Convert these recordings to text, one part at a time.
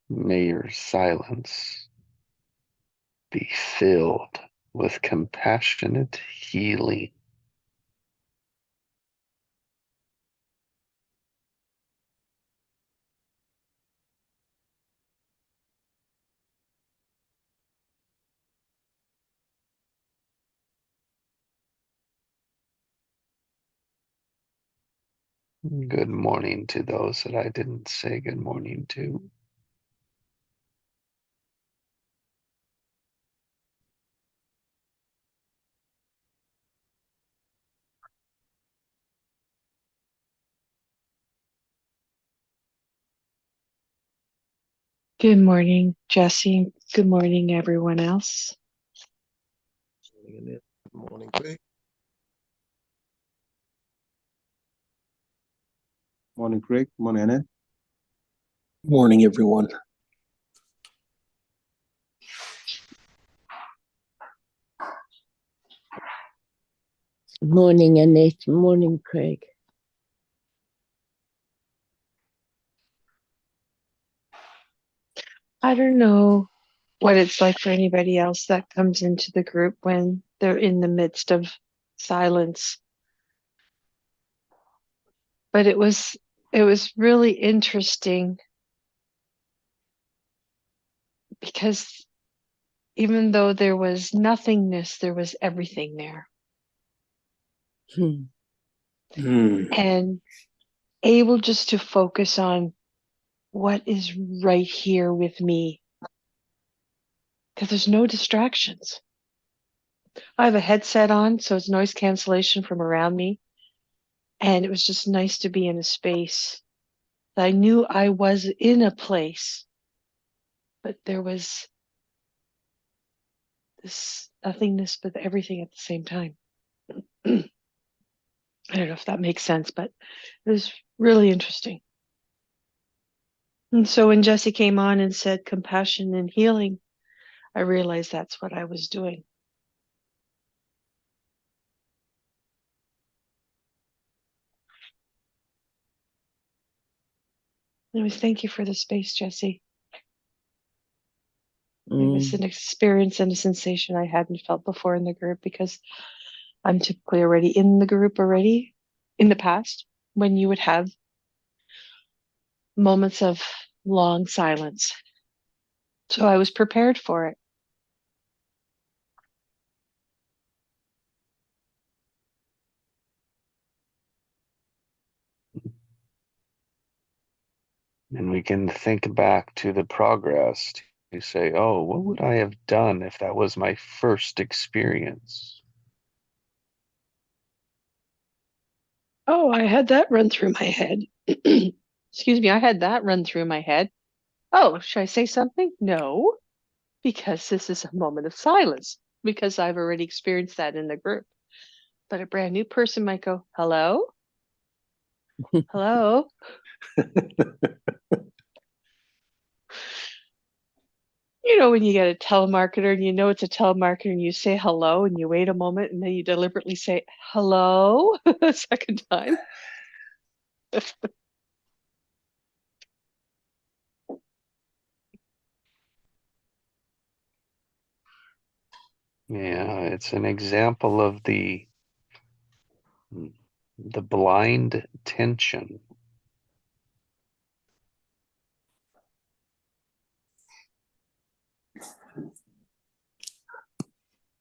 May your silence be filled with compassionate healing. Good morning to those that I didn't say good morning to. Good morning, Jesse. Good morning, everyone else. Good morning, Craig. Morning, Craig. Morning, Annette. Morning, everyone. Morning, Annette. Morning, Craig. I don't know what it's like for anybody else that comes into the group when they're in the midst of silence, but it was really interesting because even though there was nothingness, there was everything there. And able just to focus on what is right here with me because there's no distractions. I have a headset on, so it's noise cancellation from around me. And it was just nice to be in a space that I knew I was in a place, but there was this nothingness, but everything at the same time. I don't know if that makes sense, but it was really interesting. And so when Jesse came on and said compassion and healing, I realized that's what I was doing. Anyways, thank you for the space, Jesse. It was an experience and a sensation I hadn't felt before in the group because I'm typically already in the group already in the past when you would have moments of long silence. So I was prepared for it. And we can think back to the progress to say, oh, what would I have done if that was my first experience? Oh, I had that run through my head. Excuse me, I had that run through my head. Oh, should I say something? No, because this is a moment of silence, because I've already experienced that in the group. But a brand new person might go, hello? Hello? You know, when you get a telemarketer and you know it's a telemarketer and you say hello and you wait a moment and then you deliberately say hello a second time. Yeah, it's an example of the blind tension.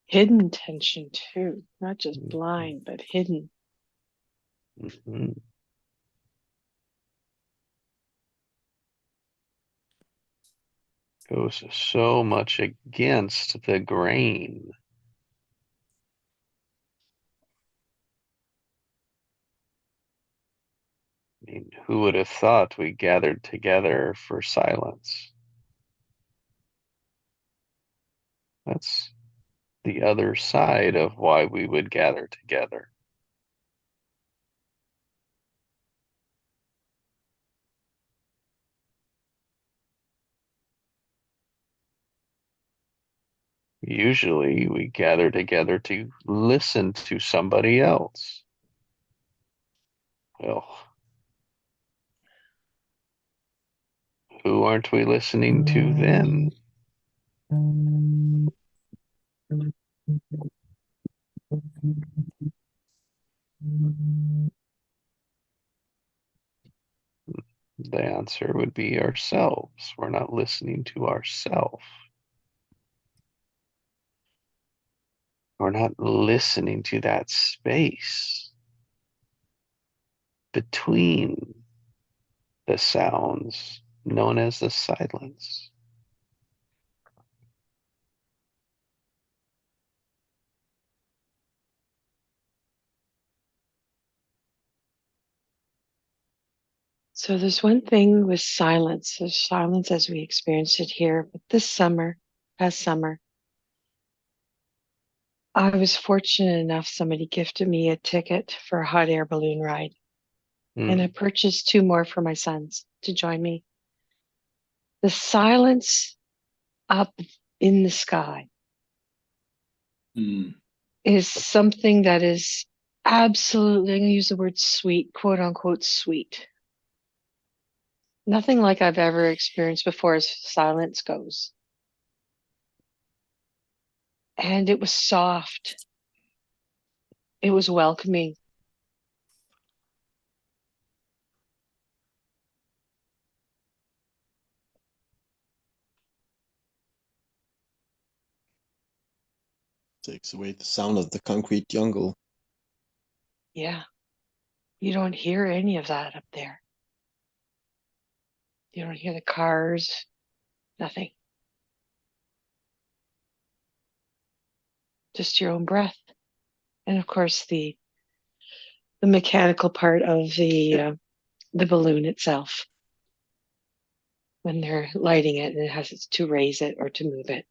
Hidden tension too, not just blind, but hidden. Mhm. Goes so much against the grain. I mean, who would have thought we gathered together for silence? That's the other side of why we would gather together. Usually we gather together to listen to somebody else. Well, Who aren't we listening to then? The answer would be ourselves. We're not listening to ourselves. We're not listening to that space between the sounds known as the silence. So there's one thing with silence. There's silence as we experienced it here, but past summer, I was fortunate enough, somebody gifted me a ticket for a hot air balloon ride. And I purchased 2 more for my sons to join me. The silence up in the sky is something that is absolutely, I'm going to use the word sweet, quote unquote, sweet. Nothing like I've ever experienced before as silence goes. And it was soft. It was welcoming. Takes away the sound of the concrete jungle. Yeah. You don't hear any of that up there. You don't hear the cars, nothing. Just your own breath. And of course the mechanical part of the balloon itself. When they're lighting it and it has to raise it or to move it.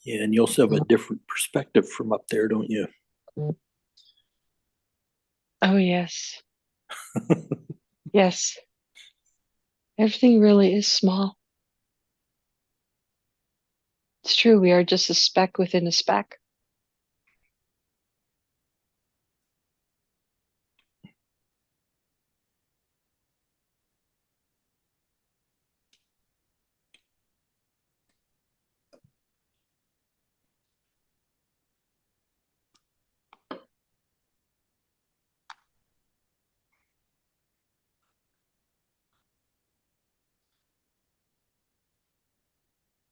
Yeah, and you also have a different perspective from up there, don't you? Oh, yes. Yes. Everything really is small. It's true. We are just a speck within a speck.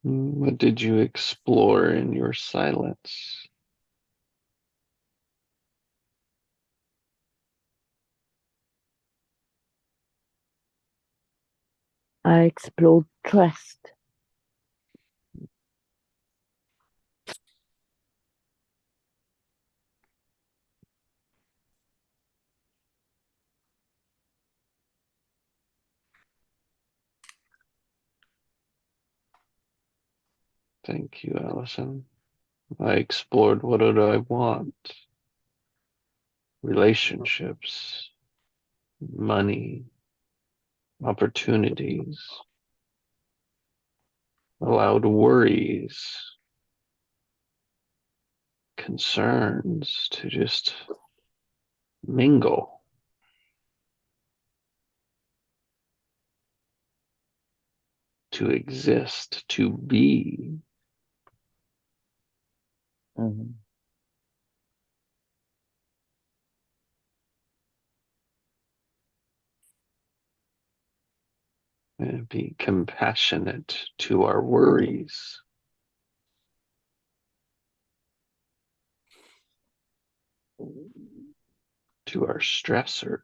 What did you explore in your silence? I explored trust. Thank you, Allison. I explored what did I want? Relationships, money, opportunities, allowed worries, concerns to just mingle. To exist, to be. Mhm. And be compassionate to our worries. To our stressors.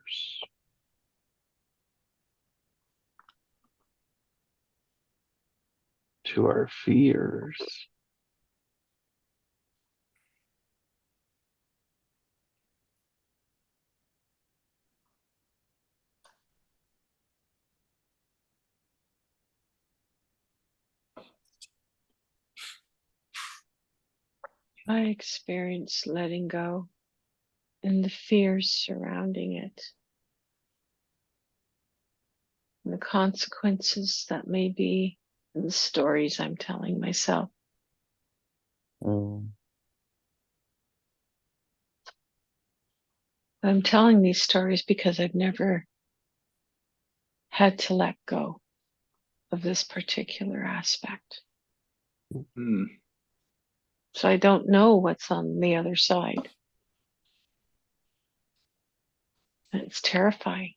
To our fears. I experienced letting go and the fears surrounding it. the consequences that may be in the stories I'm telling myself. Mm. I'm telling these stories because I've never had to let go of this particular aspect. Hmm. So I don't know what's on the other side. And it's terrifying.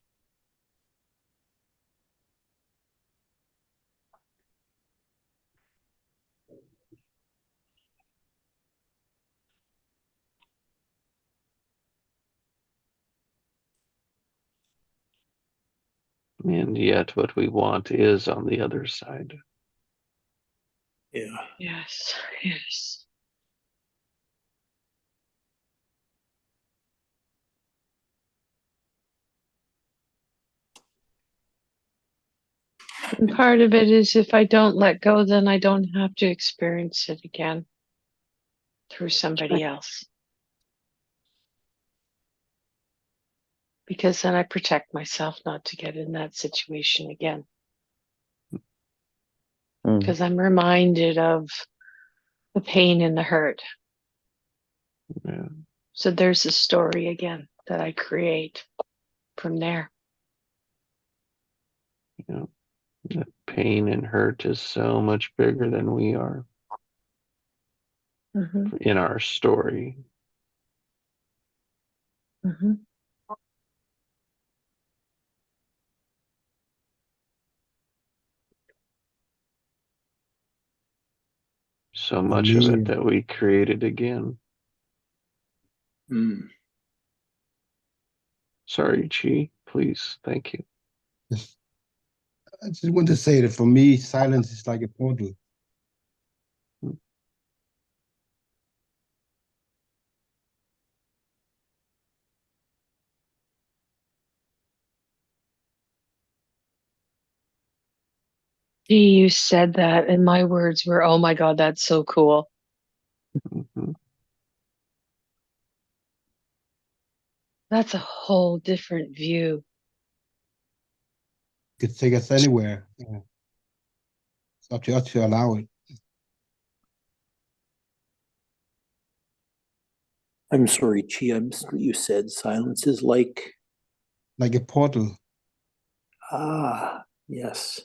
And yet what we want is on the other side. Yeah. Yes, yes. And part of it is if I don't let go, then I don't have to experience it again through somebody else. Because then I protect myself not to get in that situation again. Mm. Because I'm reminded of the pain and the hurt. Yeah. So there's a story again that I create from there. Yeah. The pain and hurt is so much bigger than we are Mm-hmm. in our story. Mm-hmm. So For much of it me, that we created again. Hmm. Sorry, Chi. Please. Thank you. I just want to say that for me, silence is like a portal. Gee, you said that, and my words were, oh my God, that's so cool. Mhm. That's a whole different view. It could take us anywhere. Yeah. It's up to us to allow it. I'm sorry, Chi. I missed what you said. Silence is like. Like a portal. Ah, yes.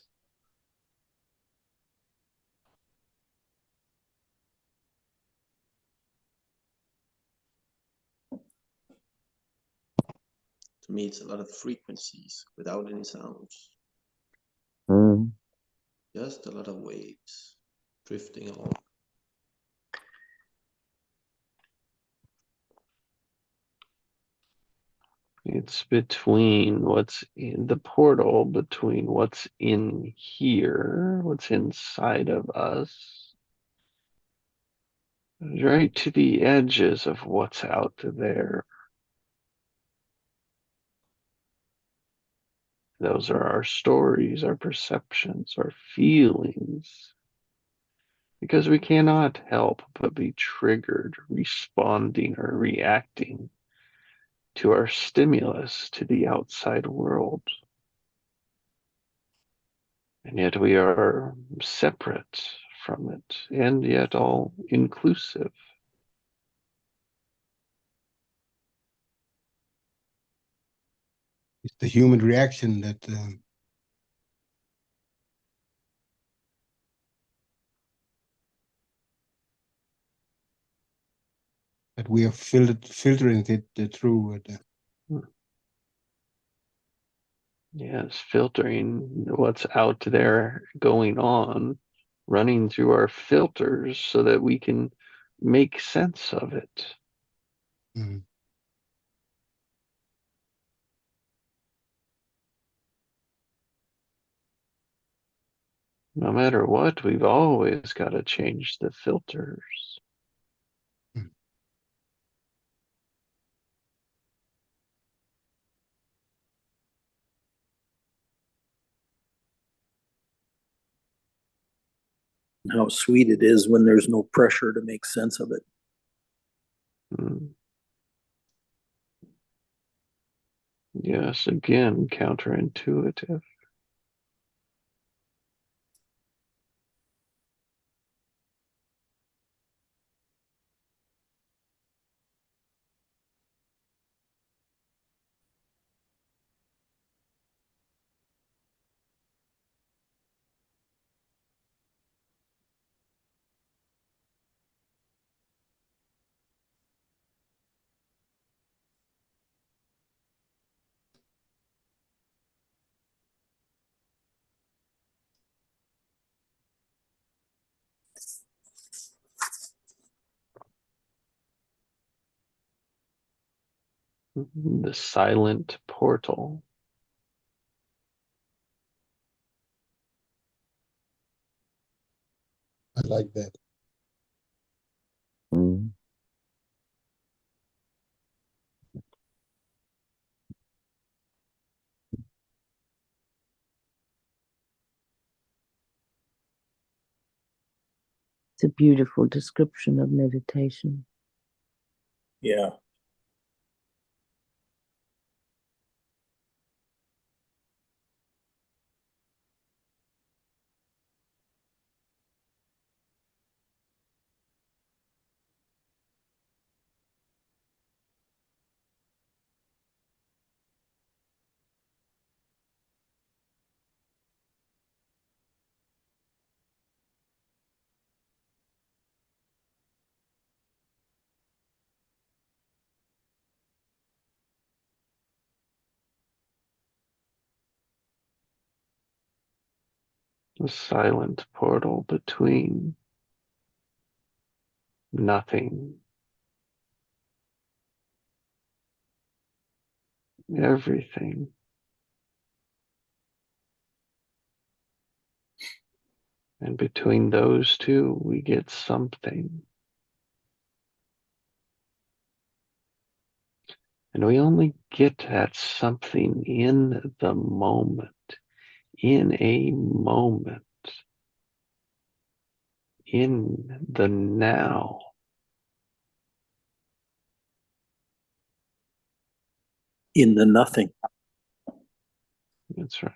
To me, it's a lot of frequencies without any sounds. Mm. Just a lot of waves drifting along. It's between what's in the portal, between what's in here, what's inside of us, right to the edges of what's out there. Those are our stories, our perceptions, our feelings. Because we cannot help but be triggered, responding or reacting to our stimulus, to the outside world. And yet we are separate from it, and yet all inclusive. It's the human reaction that we are filtering it through. Yes, filtering what's out there going on, running through our filters so that we can make sense of it. Mm. No matter what, we've always got to change the filters. Mm. How sweet it is when there's no pressure to make sense of it. Mm. Yes, again, counterintuitive. The silent portal. I like that. Mm. It's a beautiful description of meditation. Yeah. The silent portal between nothing, everything. And between those two, we get something. And we only get that something in the moment, in a moment, in the now. In the nothing. That's right.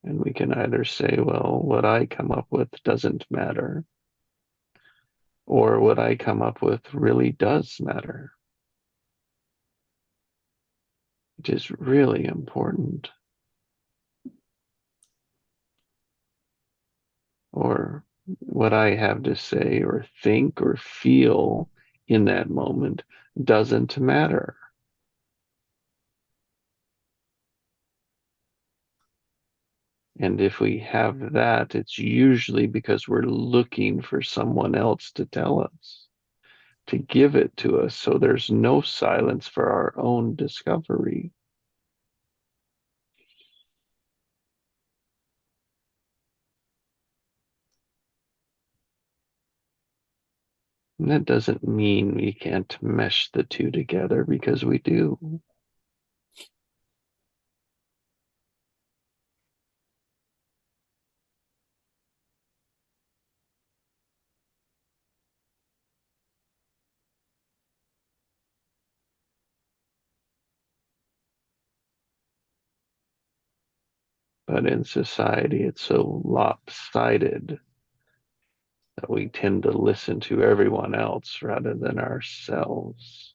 And we can either say, well, what I come up with doesn't matter, or what I come up with really does matter. It is really important. Or what I have to say or think or feel in that moment doesn't matter. And if we have that, it's usually because we're looking for someone else to tell us, to give it to us, so there's no silence for our own discovery. And that doesn't mean we can't mesh the two together, because we do. But in society, it's so lopsided that we tend to listen to everyone else rather than ourselves.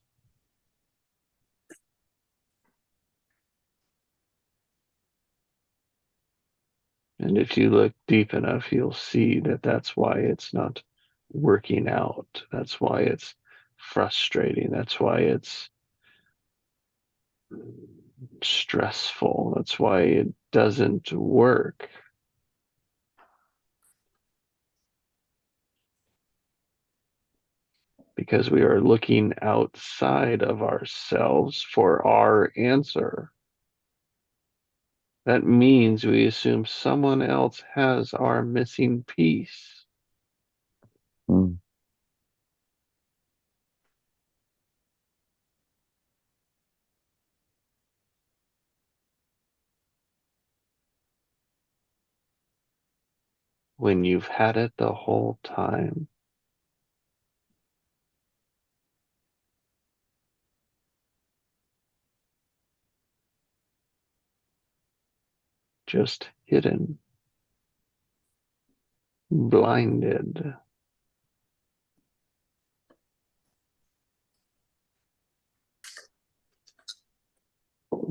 And if you look deep enough, you'll see that that's why it's not working out. That's why it's frustrating. That's why it's stressful. That's why it doesn't work. Because we are looking outside of ourselves for our answer. That means we assume someone else has our missing piece. Mm. When you've had it the whole time. Just hidden, blinded.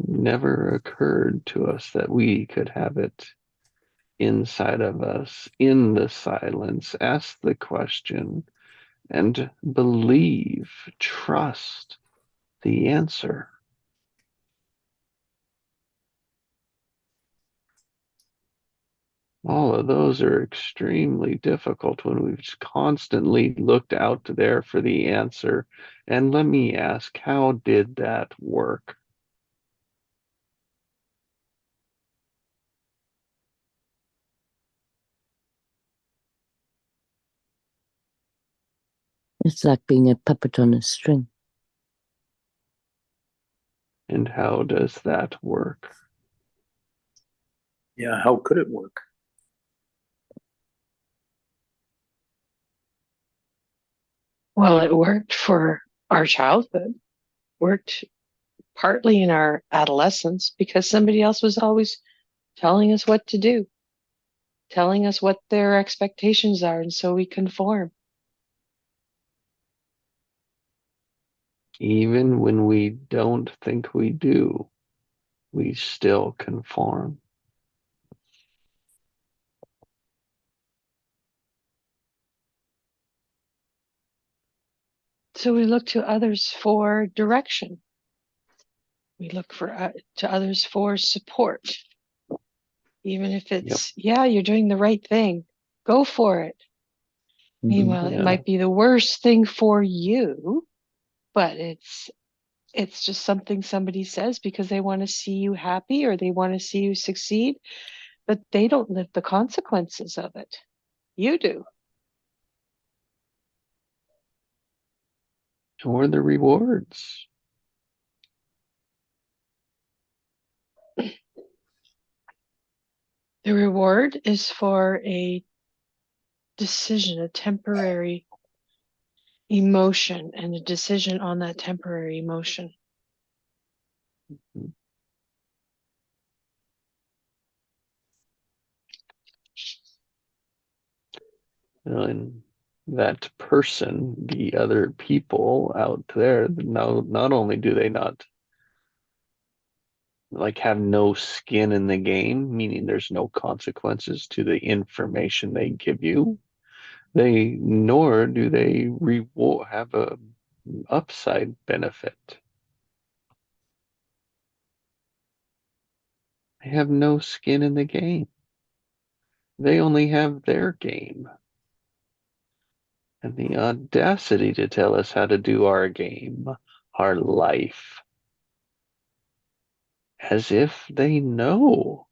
Never occurred to us that we could have it inside of us, in the silence. Ask the question and believe, trust the answer. All of those are extremely difficult when we've just constantly looked out there for the answer. And let me ask, how did that work? It's like being a puppet on a string. And how does that work? Yeah, how could it work? Well, it worked for our childhood, worked partly in our adolescence because somebody else was always telling us what to do, telling us what their expectations are, and so we conform. Even when we don't think we do, we still conform. So we look to others for direction. We look to others for support, even if it's, yeah, you're doing the right thing. Go for it. Meanwhile, it Yeah. might be the worst thing for you, but it's just something somebody says because they want to see you happy or they want to see you succeed, but they don't live the consequences of it. You do. Or the rewards. The reward is for a decision, a temporary emotion, and a decision on that temporary emotion. And that person, the other people out there, not only do they not like have no skin in the game, meaning there's no consequences to the information they give you, nor do they reward have a upside benefit. They have no skin in the game. They only have their game. And the audacity to tell us how to do our game, our life, as if they know.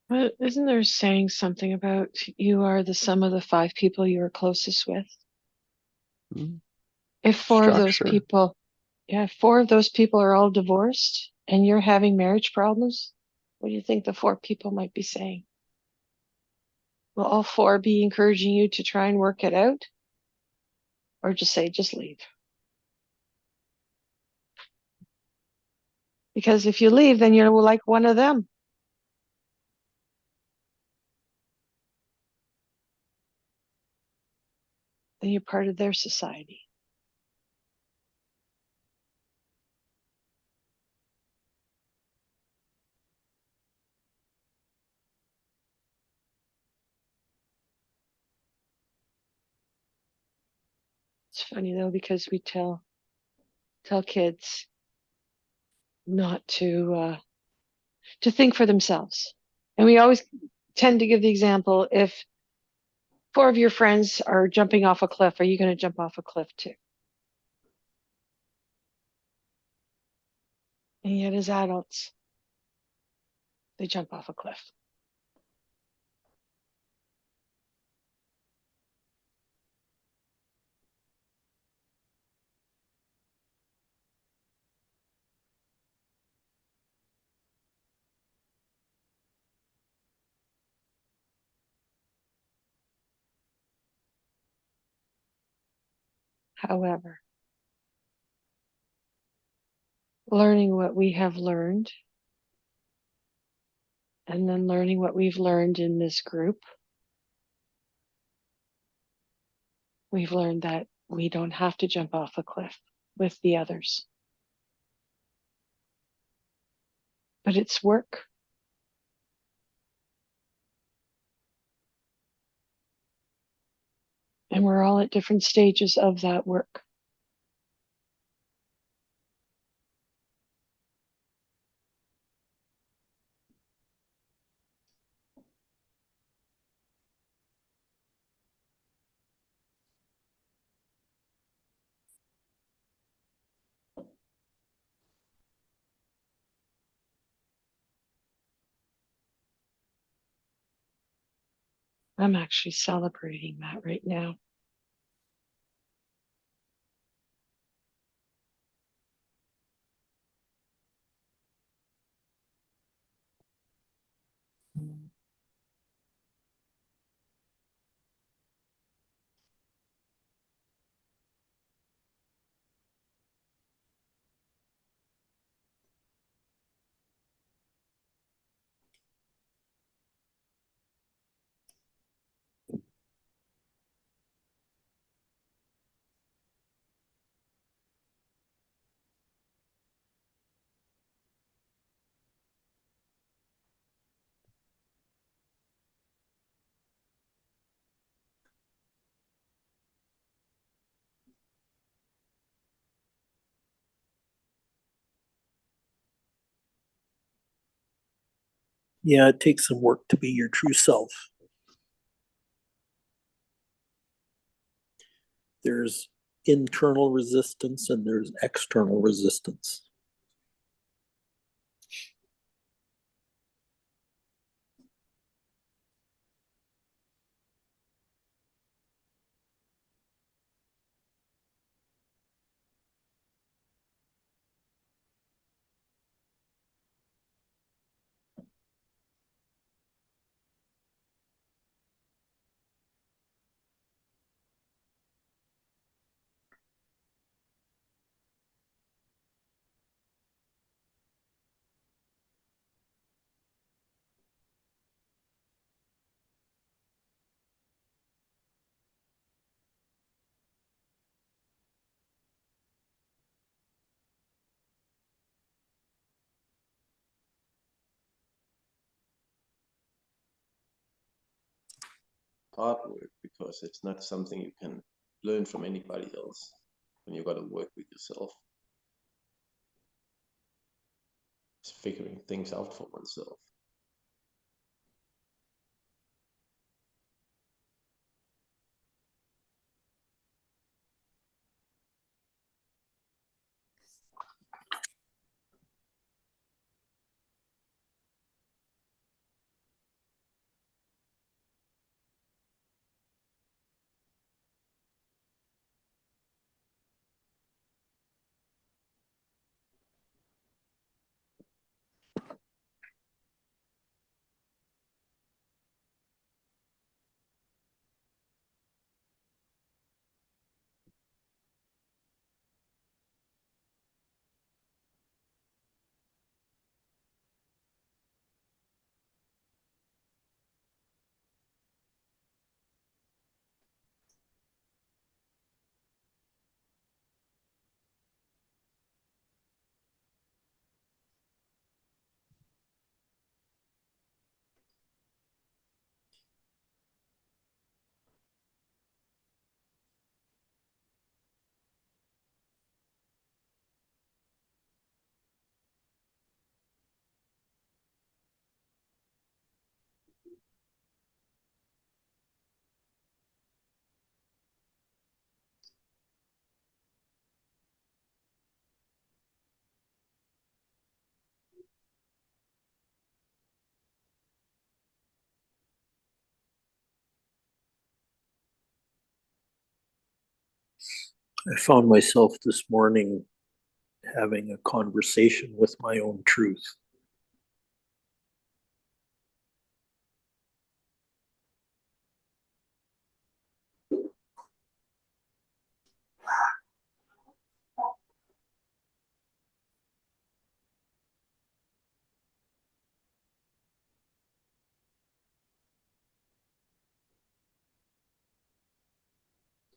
But isn't there saying something about you are the sum of the 5 people you are closest with? Hmm. If 4 of those Structure. people, yeah, if 4 of those people are all divorced and you're having marriage problems, what do you think the 4 people might be saying? Will all 4 be encouraging you to try and work it out? Or just say, just leave? Because if you leave, then you're like one of them. Then you're part of their society. It's funny though, because we tell kids not to think for themselves. And we always tend to give the example, if 4 of your friends are jumping off a cliff, are you going to jump off a cliff too? And yet as adults, they jump off a cliff. However, learning what we have learned, and then learning what we've learned in this group, we've learned that we don't have to jump off a cliff with the others. But it's work. And we're all at different stages of that work. I'm actually celebrating that right now. Yeah, it takes some work to be your true self. There's internal resistance and there's external resistance. Hard work because it's not something you can learn from anybody else when you got to work with yourself. It's figuring things out for oneself. I found myself this morning having a conversation with my own truth.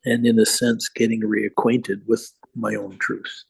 And in a sense, getting reacquainted with my own truth.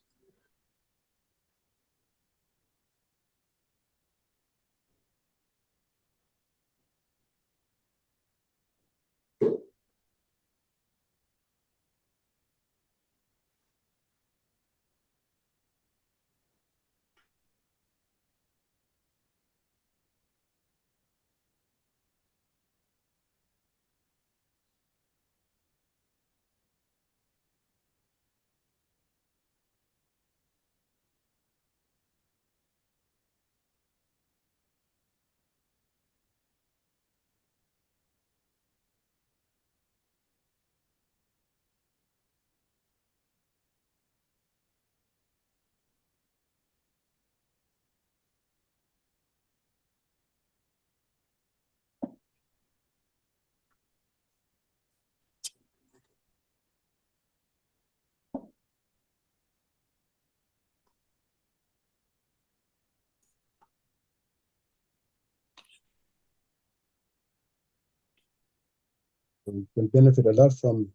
We can benefit a lot from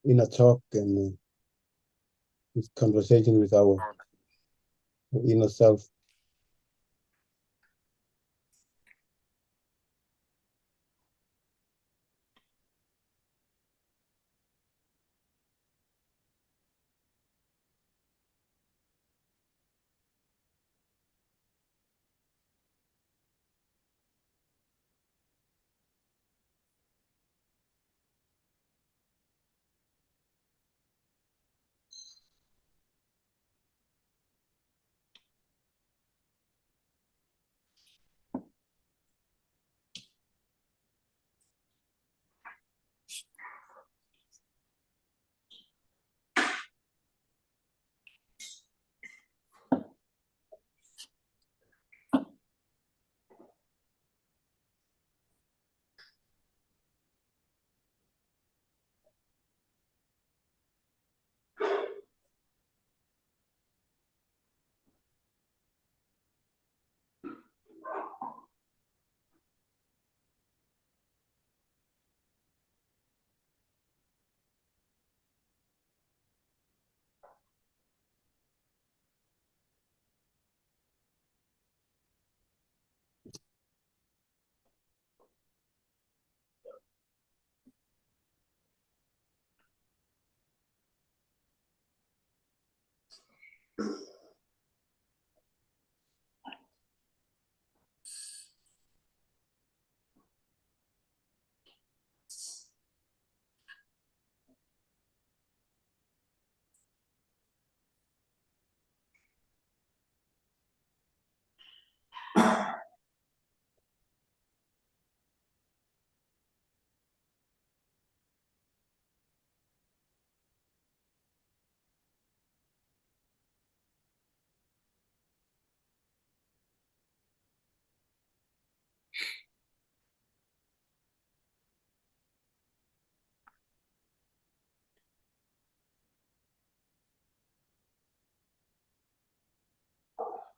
inner talk and this conversation with our inner self.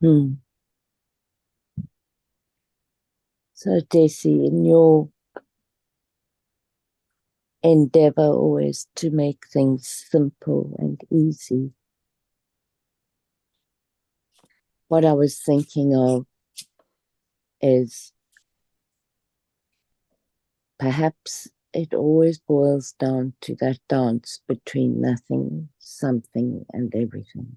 Hmm. So, Desi, in your endeavor always to make things simple and easy, what I was thinking of is perhaps it always boils down to that dance between nothing, something, and everything.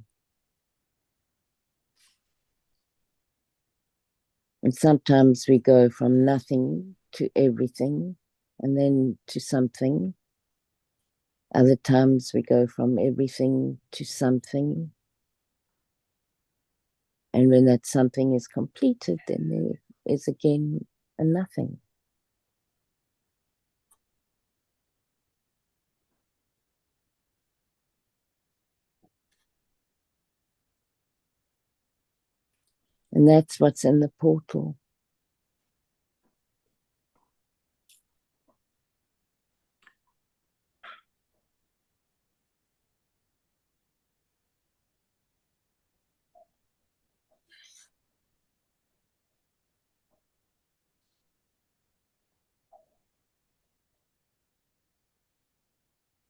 And sometimes we go from nothing to everything and then to something. Other times we go from everything to something. And when that something is completed, then there is again a nothing. And that's what's in the portal.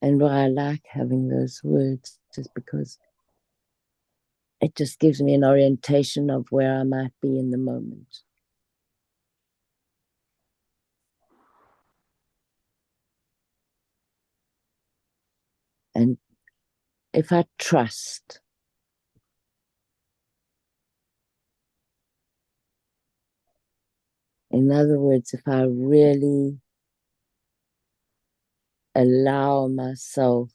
And why I like having those words is because it just gives me an orientation of where I might be in the moment. And if I trust, in other words, if I really allow myself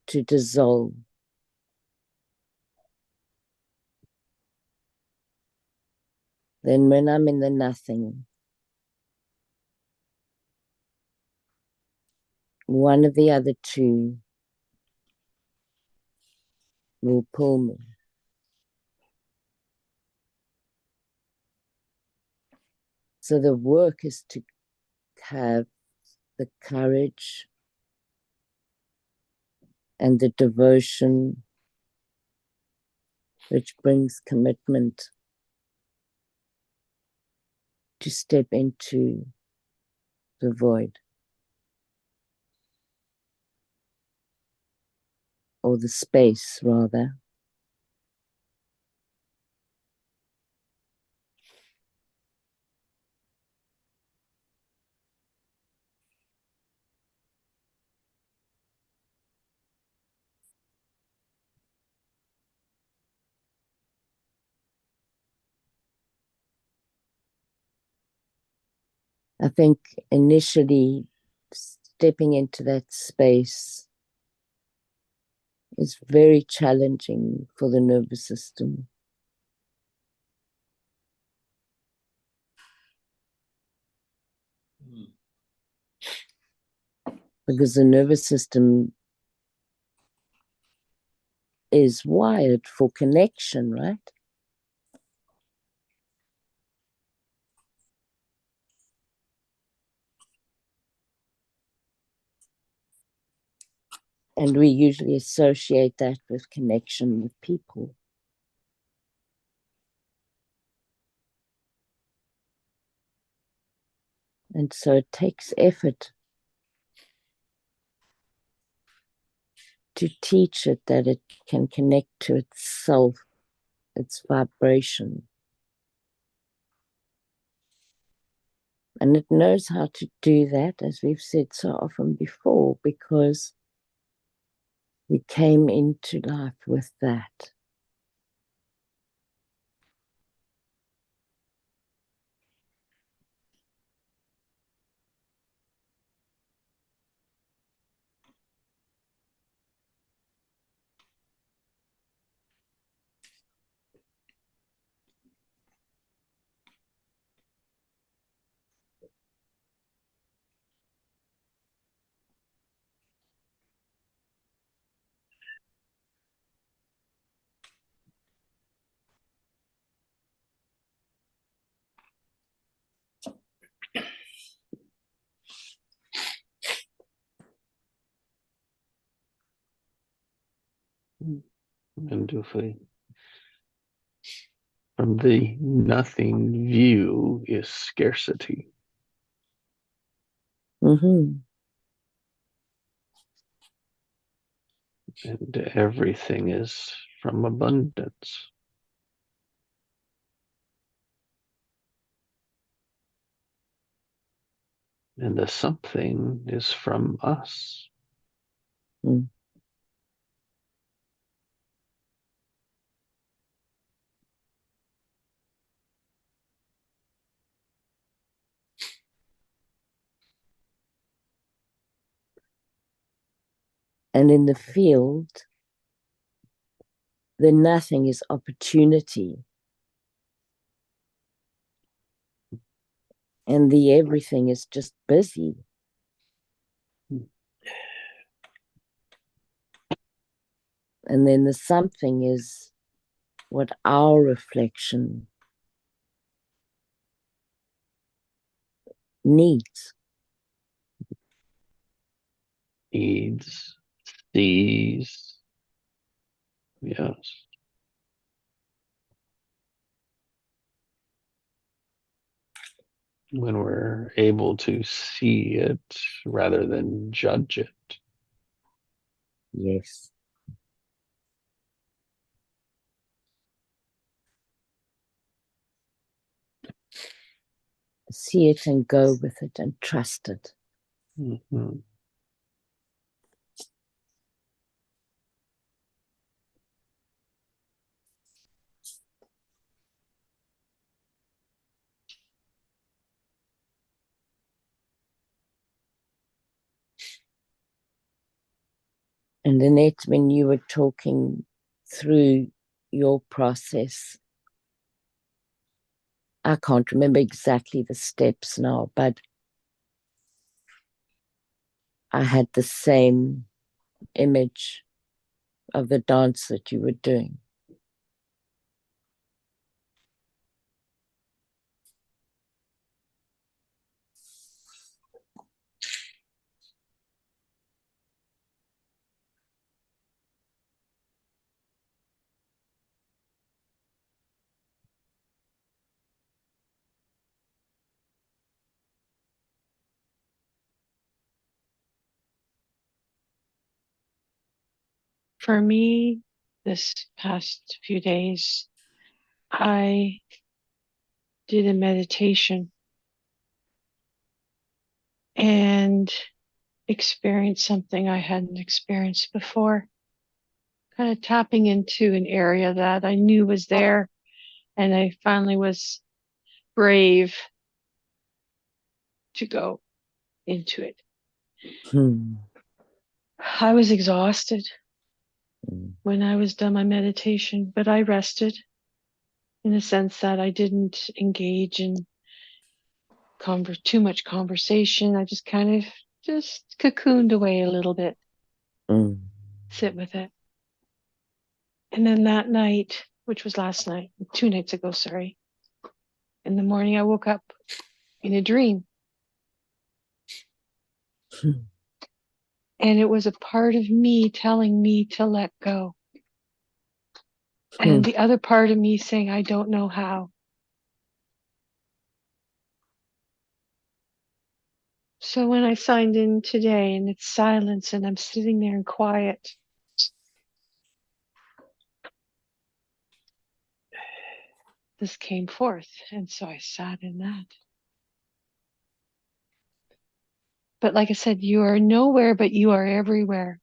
to dissolve, then when I'm in the nothing, one of the other two will pull me. So the work is to have the courage and the devotion which brings commitment to step into the void or the space, rather. I think initially stepping into that space is very challenging for the nervous system. Because the nervous system is wired for connection, right? And we usually associate that with connection with people. And so it takes effort to teach it that it can connect to itself, its vibration. And it knows how to do that, as we've said so often before, because we came into life with that. Wonderfully. From the nothing view is scarcity. Mm-hmm. And everything is from abundance. And the something is from us. Mm. And in the field, the nothing is opportunity. And the everything is just busy. And then the something is what our reflection needs. Needs, sees, yes. When we're able to see it rather than judge it. Yes. See it and go with it and trust it. Mm-hmm. And Annette, when you were talking through your process, I can't remember exactly the steps now, but I had the same image of the dance that you were doing. For me, this past few days, I did a meditation and experienced something I hadn't experienced before. Kind of tapping into an area that I knew was there, and I finally was brave to go into it. Hmm. I was exhausted Mm. when I was done my meditation, but I rested in the sense that I didn't engage in too much conversation. I just kind of just cocooned away a little bit, Mm. sit with it. And then that night, which was last night, 2 nights ago, sorry, in the morning, I woke up in a dream. Hmm. And it was a part of me telling me to let go. And the other part of me saying, I don't know how. So when I signed in today and it's silence and I'm sitting there in quiet, this came forth. And so I sat in that. But like I said, you are nowhere, but you are everywhere.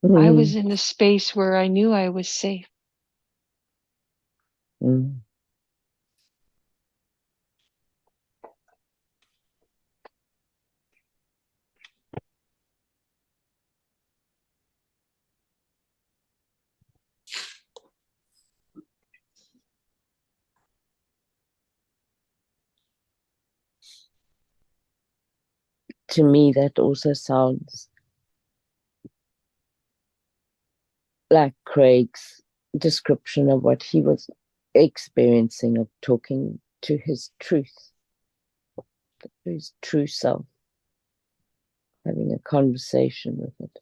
I was in a space where I knew I was safe. Mm. To me, that also sounds like Craig's description of what he was experiencing of talking to his truth, to his true self, having a conversation with it.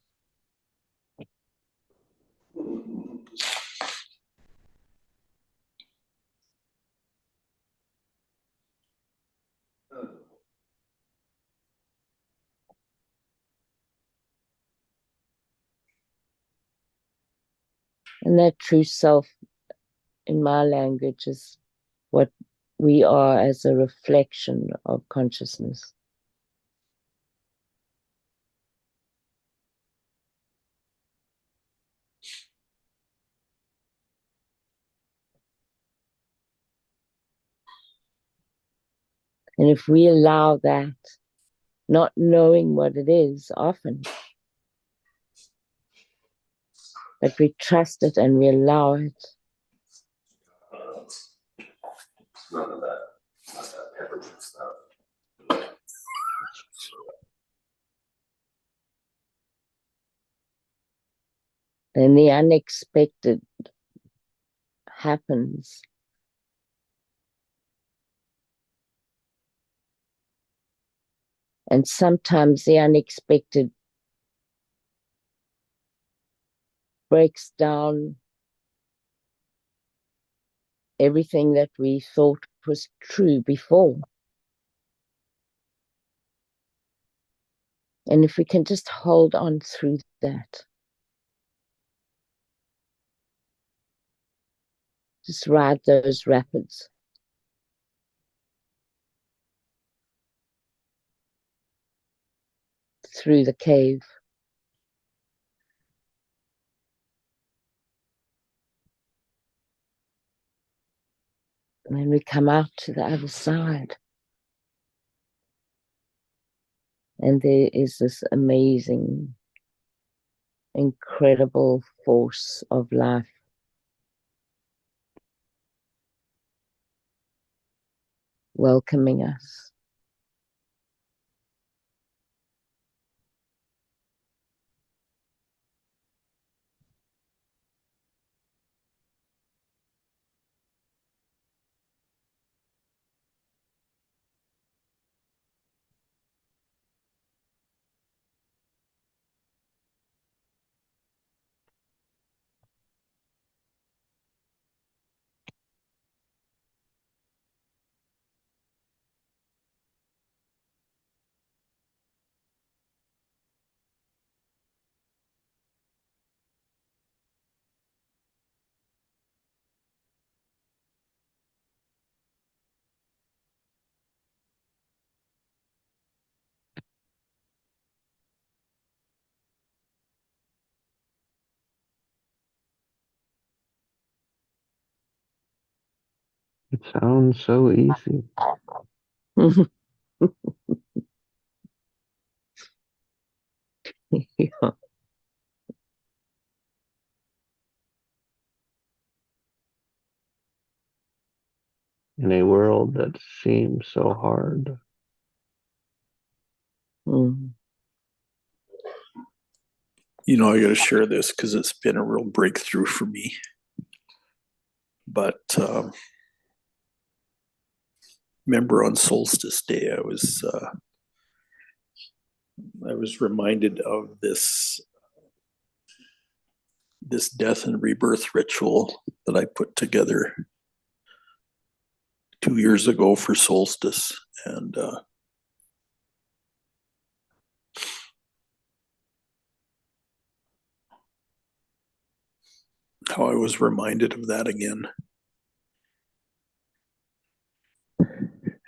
And that true self, in my language, is what we are as a reflection of consciousness. And if we allow that, not knowing what it is often, but we trust it and we allow it, None of that. Not that pepper stuff. then the unexpected happens. And sometimes the unexpected breaks down everything that we thought was true before. And if we can just hold on through that, just ride those rapids. Through the cave. And then we come out to the other side. And there is this amazing, incredible force of life welcoming us. It sounds so easy. Yeah. In a world that seems so hard. Mm. You know, I got to share this because it's been a real breakthrough for me. But remember on Solstice Day, I was reminded of this death and rebirth ritual that I put together 2 years ago for solstice, and how I was reminded of that again.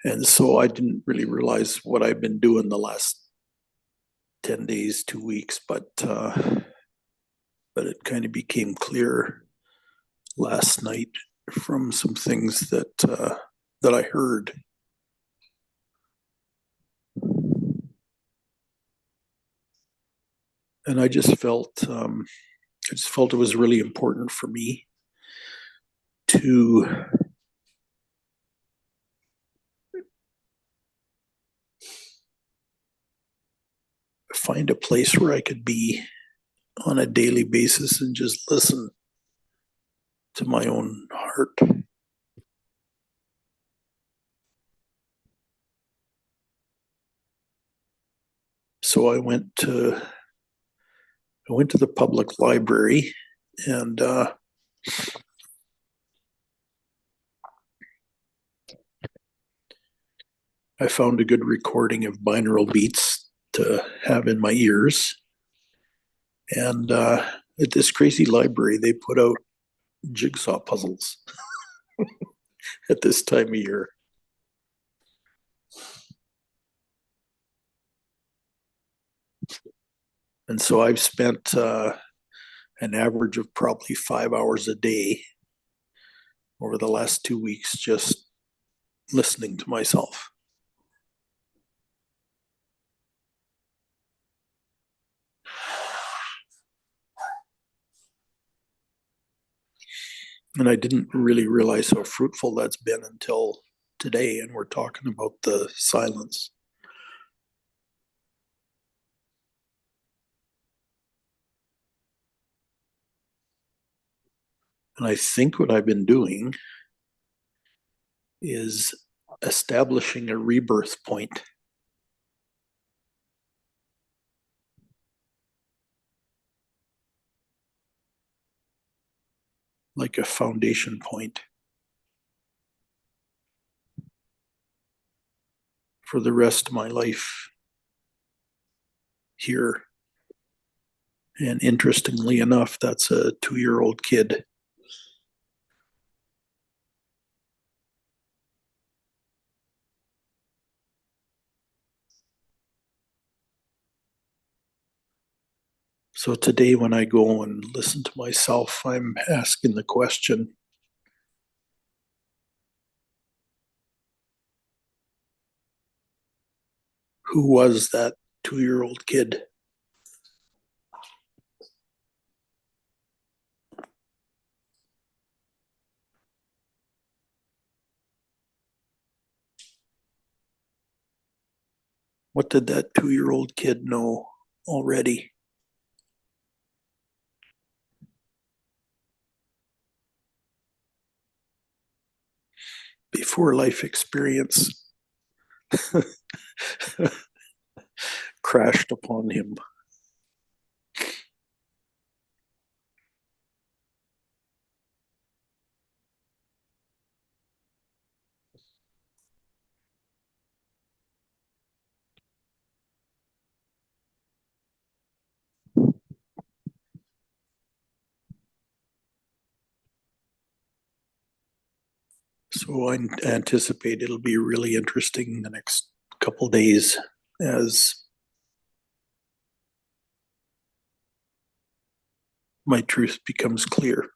And so I didn't really realize what I've been doing the last 10 days, 2 weeks, but it kind of became clear last night from some things that I heard. And I just felt it was really important for me to find a place where I could be on a daily basis and just listen to my own heart. So I went to the public library, and I found a good recording of binaural beats to have in my ears. And at this crazy library, they put out jigsaw puzzles at this time of year. And so I've spent an average of probably 5 hours a day over the last 2 weeks just listening to myself. And I didn't really realize how fruitful that's been until today, and we're talking about the silence. And I think what I've been doing is establishing a rebirth point. Like a foundation point for the rest of my life here. And interestingly enough, that's a 2-year-old kid. So today, when I go and listen to myself, I'm asking the question, who was that 2-year-old kid? What did that 2-year-old kid know already? Before life experience crashed upon him. So I anticipate it'll be really interesting the next couple days as my truth becomes clear.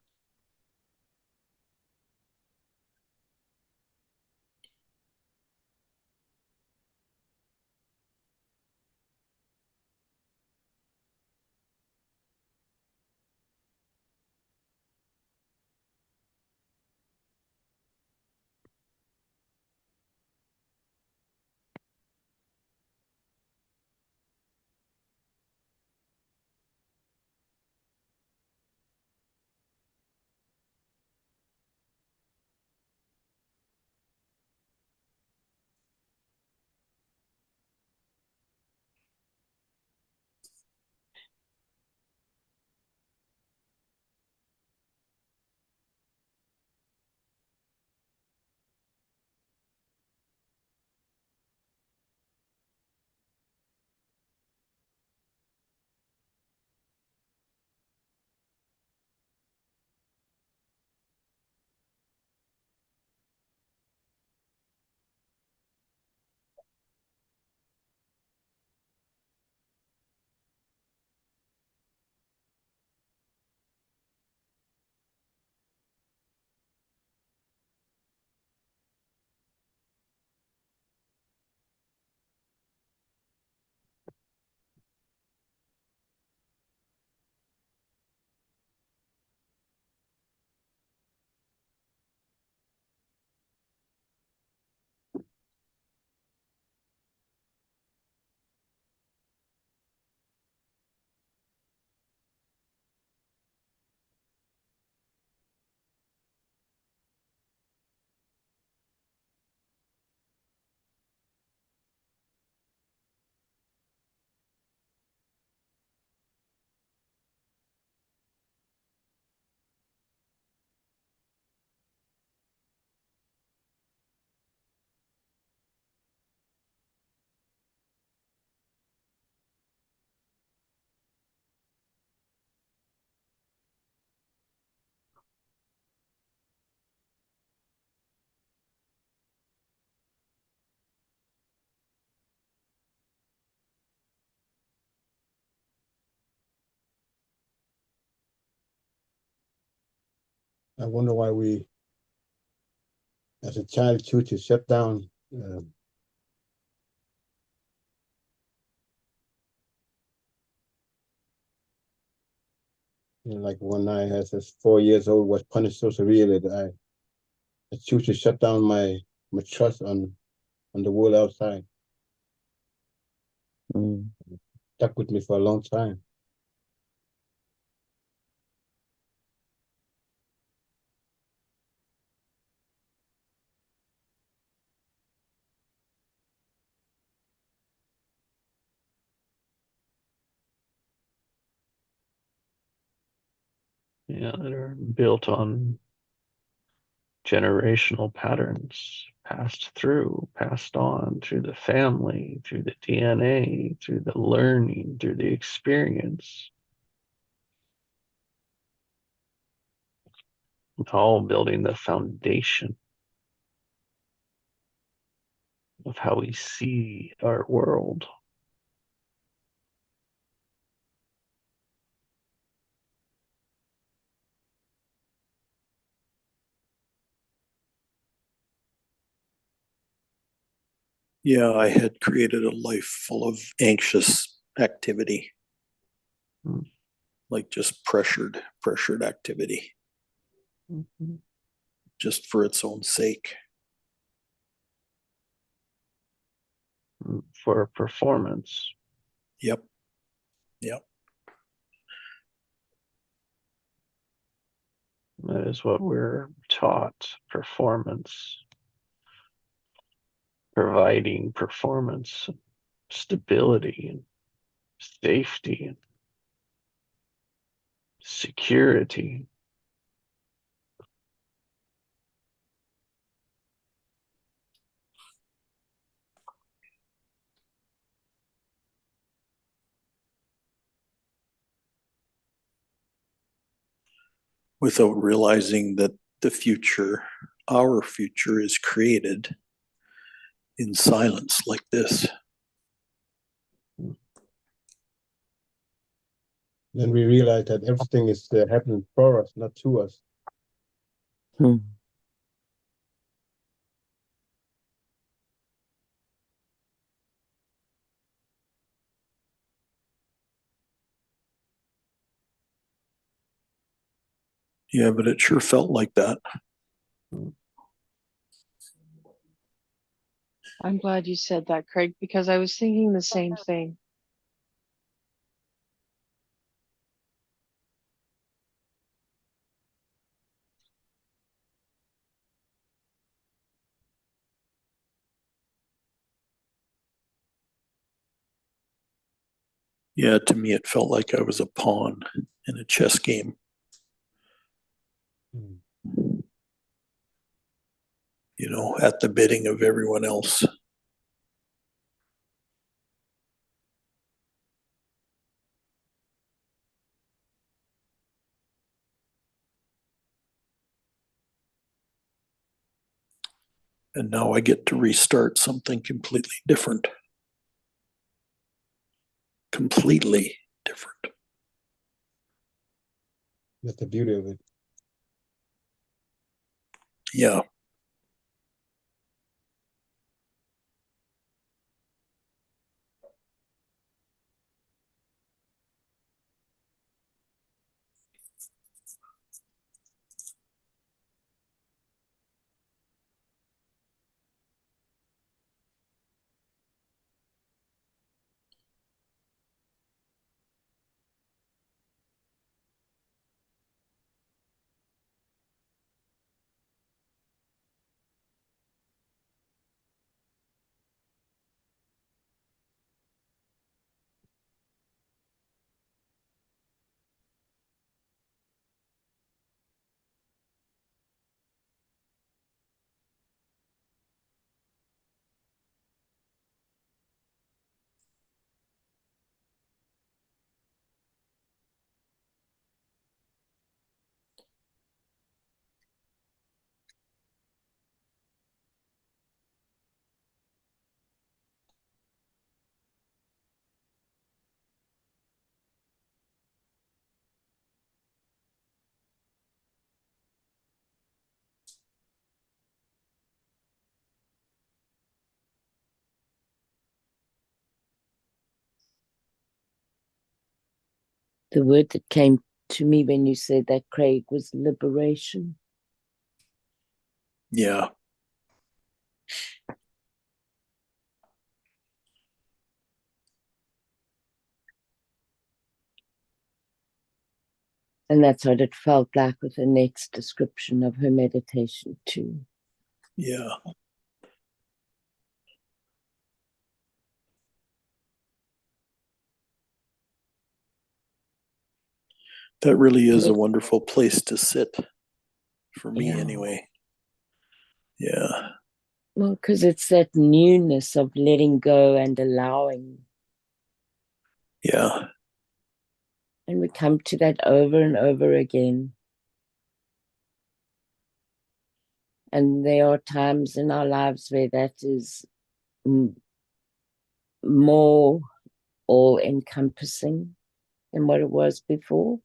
I wonder why we, as a child, choose to shut down. Like when I, as 4 years old, was punished so severely that I choose to shut down my trust on the world outside. Mm. Stuck with me for a long time. Yeah, that are built on generational patterns passed on through the family, through the DNA, through the learning, through the experience, all building the foundation of how we see our world. Yeah, I had created a life full of anxious activity, Mm. like just pressured activity, Mhm. just for its own sake. For performance. Yep. Yep. That is what we're taught, performance, providing performance, stability, and safety, and security. Without realizing that the future, our future, is created in silence like this. Then we realize that everything is happening for us, not to us. Hmm. Yeah, but it sure felt like that. I'm glad you said that, Craig, because I was thinking the same thing. Yeah, to me, it felt like I was a pawn in a chess game. Mm. You know, at the bidding of everyone else. And now I get to restart something completely different. Completely different. That's the beauty of it. Yeah. The word that came to me when you said that, Craig, was liberation. Yeah. And that's what it felt like with the next description of her meditation too. Yeah. That really is a wonderful place to sit, for me anyway. Yeah. Well, because it's that newness of letting go and allowing. Yeah. And we come to that over and over again. And there are times in our lives where that is more all-encompassing than what it was before.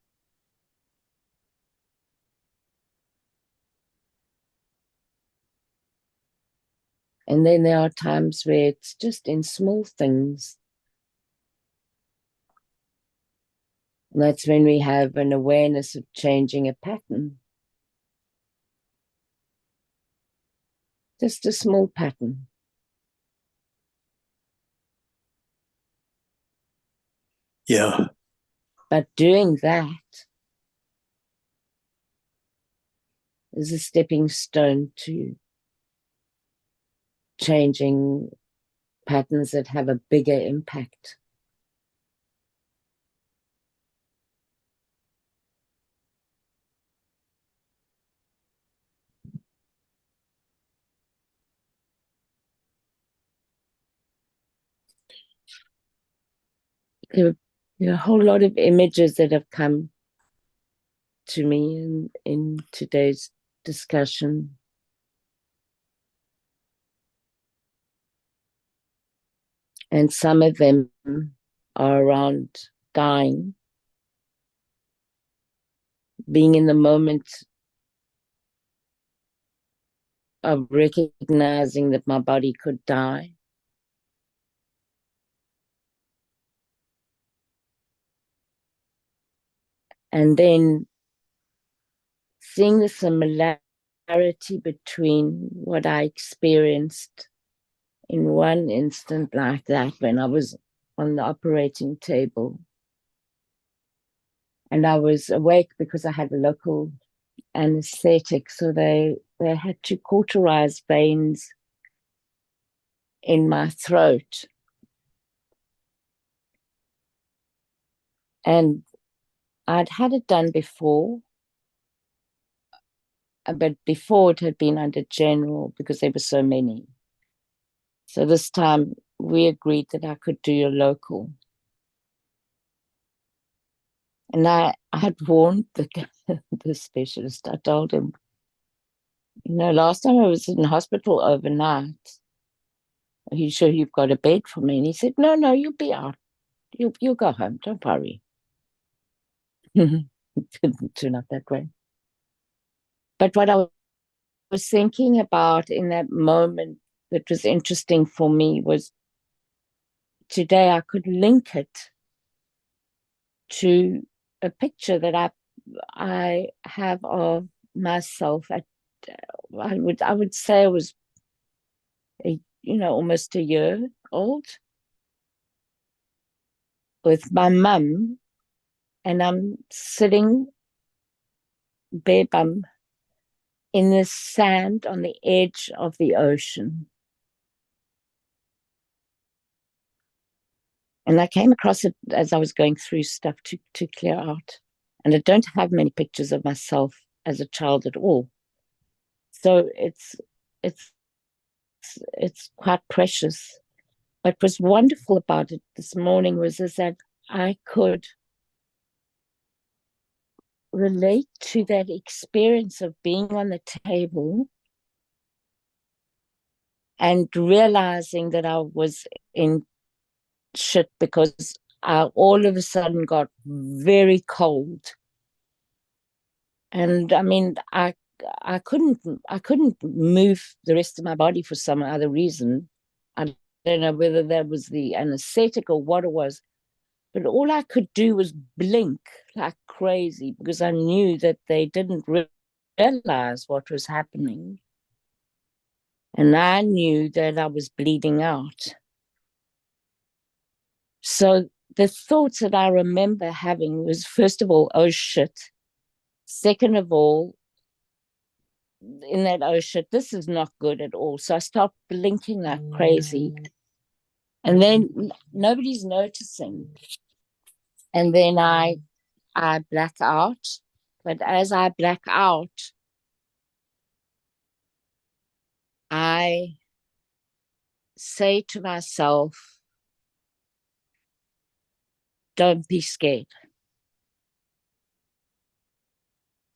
And then there are times where it's just in small things. And that's when we have an awareness of changing a pattern. Just a small pattern. Yeah. But doing that is a stepping stone to changing patterns that have a bigger impact. There are a whole lot of images that have come to me in today's discussion. And some of them are around dying, being in the moment of recognizing that my body could die. And then seeing the similarity between what I experienced in one instant like that when I was on the operating table. And I was awake because I had a local anesthetic, so they had to cauterize veins in my throat. And I'd had it done before, but before it had been under general because there were so many. So this time we agreed that I could do a local. And I had warned the specialist. I told him, last time I was in hospital overnight, are you sure you've got a bed for me? And he said, no, you'll be out. You'll go home. Don't worry. It didn't turn out that way. But what I was thinking about in that moment that was interesting for me was today I could link it to a picture that I have of myself at, I would say I was almost a year old with my mum, and I'm sitting bare bum in the sand on the edge of the ocean. And I came across it as I was going through stuff to clear out. And I don't have many pictures of myself as a child at all. So it's quite precious. What was wonderful about it this morning was that I could relate to that experience of being on the table and realizing that I was in shit because I all of a sudden got very cold. And I mean, I couldn't move the rest of my body for some other reason. I don't know whether that was the anesthetic or what it was, But all I could do was blink like crazy because I knew that they didn't realize what was happening. And I knew that I was bleeding out. So the thoughts that I remember having was, first of all, oh shit. Second of all, in that, oh shit, this is not good at all. So I start blinking like crazy. And then nobody's noticing. And then I black out. But as I black out, I say to myself, don't be scared.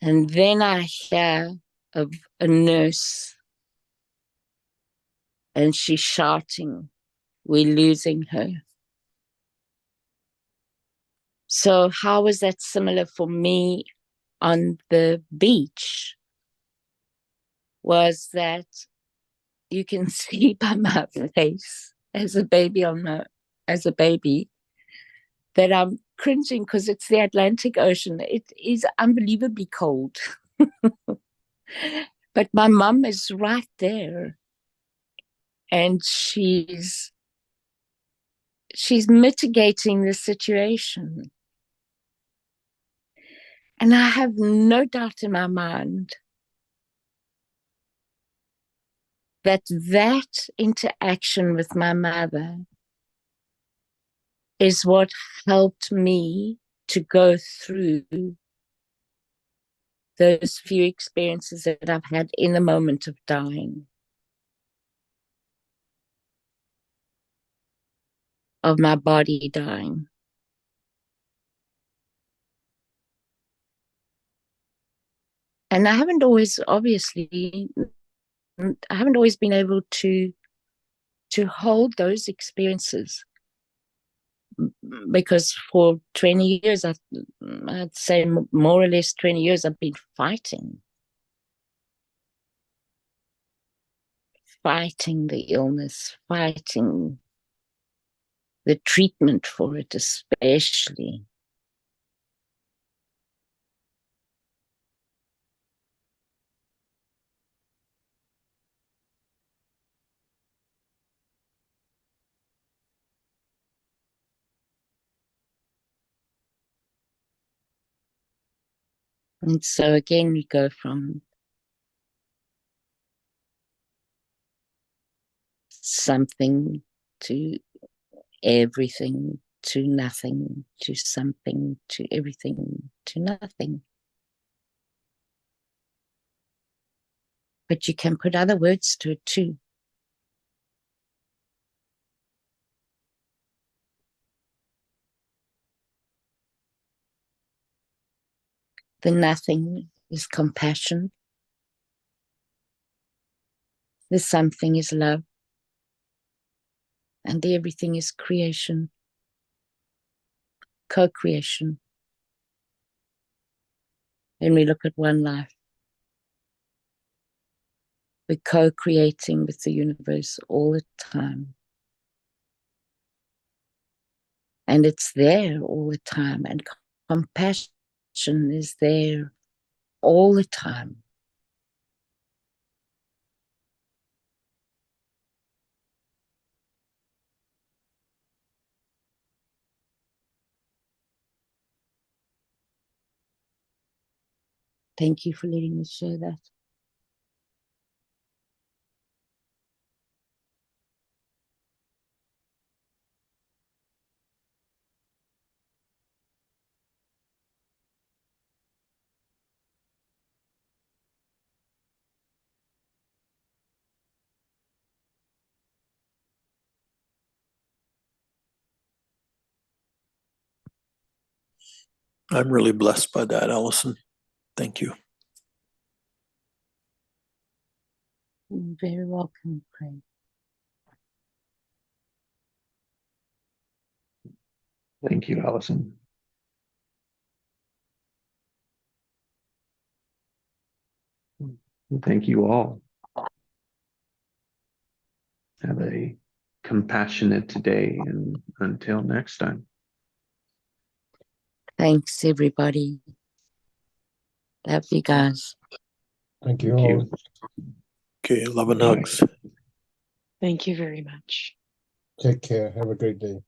And then I hear a nurse, and she's shouting, we're losing her. So how was that similar for me on the beach? Was that you can see by my face as a baby that I'm cringing because it's the Atlantic Ocean. It is unbelievably cold. But my mum is right there. And she's mitigating the situation. And I have no doubt in my mind that interaction with my mother is what helped me to go through those few experiences that I've had in the moment of dying, of my body dying. And I haven't always been able to hold those experiences, because for 20 years, I'd say more or less 20 years, I've been fighting the illness, fighting the treatment for it, especially. And so again, we go from something to everything to nothing to something to everything to nothing. But you can put other words to it too. The nothing is compassion. The something is love. And the everything is creation, co-creation. When we look at one life, we're co-creating with the universe all the time. And it's there all the time. And compassion is there all the time. Thank you for letting me share that. I'm really blessed by that, Allison. Thank you. You're very welcome, Craig. Thank you, Allison. And thank you all. Have a compassionate day, and until next time. Thanks, everybody. Love you guys. Thank you Thank all. you. Okay, love and Bye. hugs. Thank you very much. Take care. Have a great day.